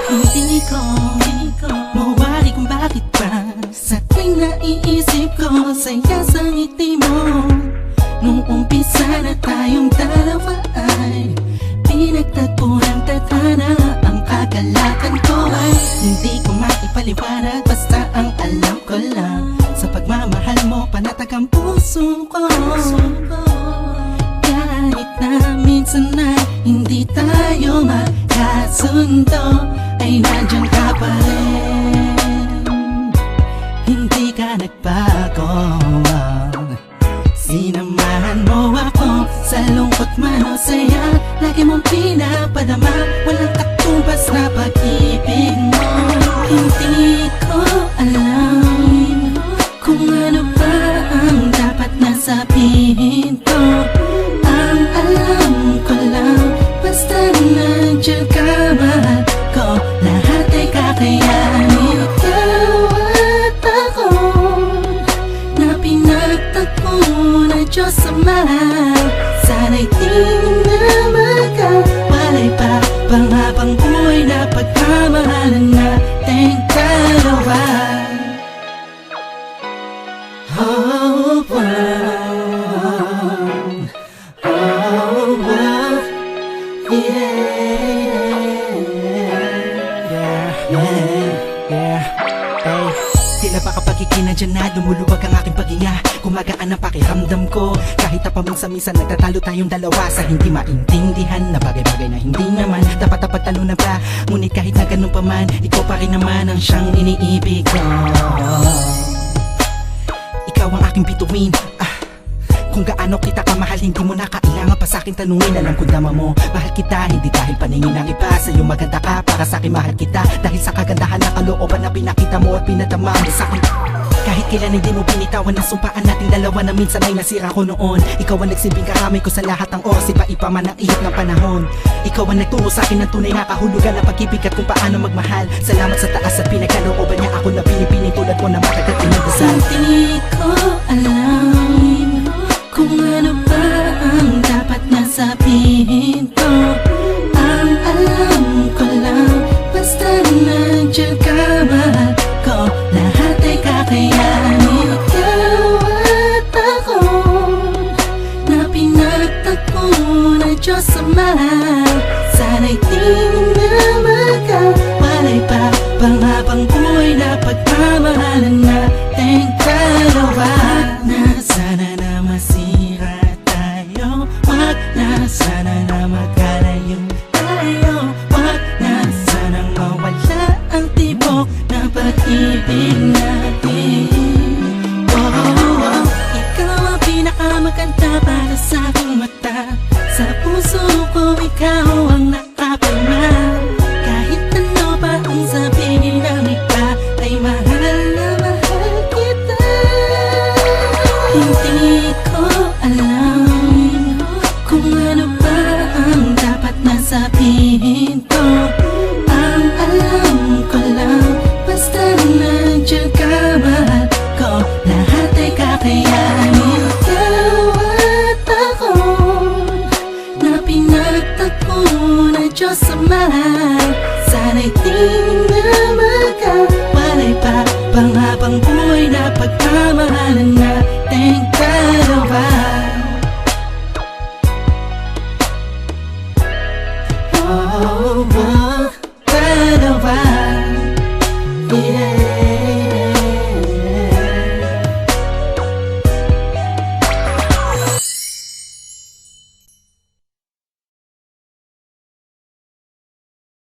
Hindi ko mawari kung bakit ba sa tuwing naiisip ko saya sa ngiti mo. Nung umpisa na tayong dalawa ay pinagtagpo ng tadhana. Ang kagalakan ko ay hindi ko maipaliwanag, basta ang alam ko lang sa pagmamahal mo panatag ang puso ko. Kahit na minsan na hindi tayo magkasundo, ay nandiyan ka pa rin. Hindi ka nagbago. Sinamahan mo ako sa lungkot man o saya. Lagi mong pinapadama, walang katumbas na pag-ibig mo. Hindi ko alam kung ano ba ang dapat na sabihin ko. Ang alam ko lang, basta nandiyan ka, mahal ko. Lahat ay kakayanin. Ikaw at ako na pinagtagpo na Diyos Ama. Sana'y di na magkawalay pa pang habang buhay na pagmamahalan nating dalawa. Oh, wow. Oh, wow. Hey, tila ba kapag ikinadyan na lumuluwag ang aking paghinga, gumagaan ang pakiramdam ko. Kahit na paminsan-minsan nagtatalo tayong dalawa sa hindi maintindihan na bagay-bagay na hindi naman dapat pagtalunan pa. Ngunit kahit na ganun pa man, ikaw pa rin naman ang siyang iniibig ko. Ikaw ang aking bituin. Kung gaano kita kamahal, hindi mo na kailangan pa sa'kin tanungin. Alam ko naman mo, mahal kita, hindi dahil paningin ng iba. Sa'yo maganda ka, para sa'kin mahal kita dahil sa kagandahan ng kalooban na pinakita mo at pinadama mo sa'kin. Kahit kailan hindi mo binitawan ang sumpaan nating dalawa na minsan ay nasira ko noon. Ikaw ang nagsilbing karamay ko sa lahat ng oras, ipa-ipa man ang ihip ng panahon. Ikaw ang nagturo sa'kin ng tunay na kahulugan ng pag-ibig at kung paano magmahal. Salamat sa taas at pinagkalooban niya ako na pinipiling tulad mo na matagal pinagdasal. Hindi ko alam kung ano ba ang dapat na sabihin ko. Ang alam ko lang, basta nandiyan ka, mahal ko. Lahat ay kakayanin. Ikaw at ako na pinagtagpo na Diyos Ama. Sana'y di na magkawalay pa pang habang buhay na pagmamahalan nating dalawa. Na sana na masira tayo, wag na sana na magkalayo tayo, wag na sana mawala ang tibok na pag-ibig natin. Oh, ikaw ang pinakamaganda para sa aking mata. Sa puso ko ikaw ang nakapalma. Kahit ano pa ang sabihin ng iba, ay mahal na mahal kita. Hindi ko alam kung ano ba ang dapat na sabihin ko. Ang alam ko lang, basta nandiyan ka, mahal ko. Lahat ay kakayanin. Ikaw at ako na pinagtagpo na Diyos Ama. Sana'y di na magkawalay pa pang habang buhay na pagmamahal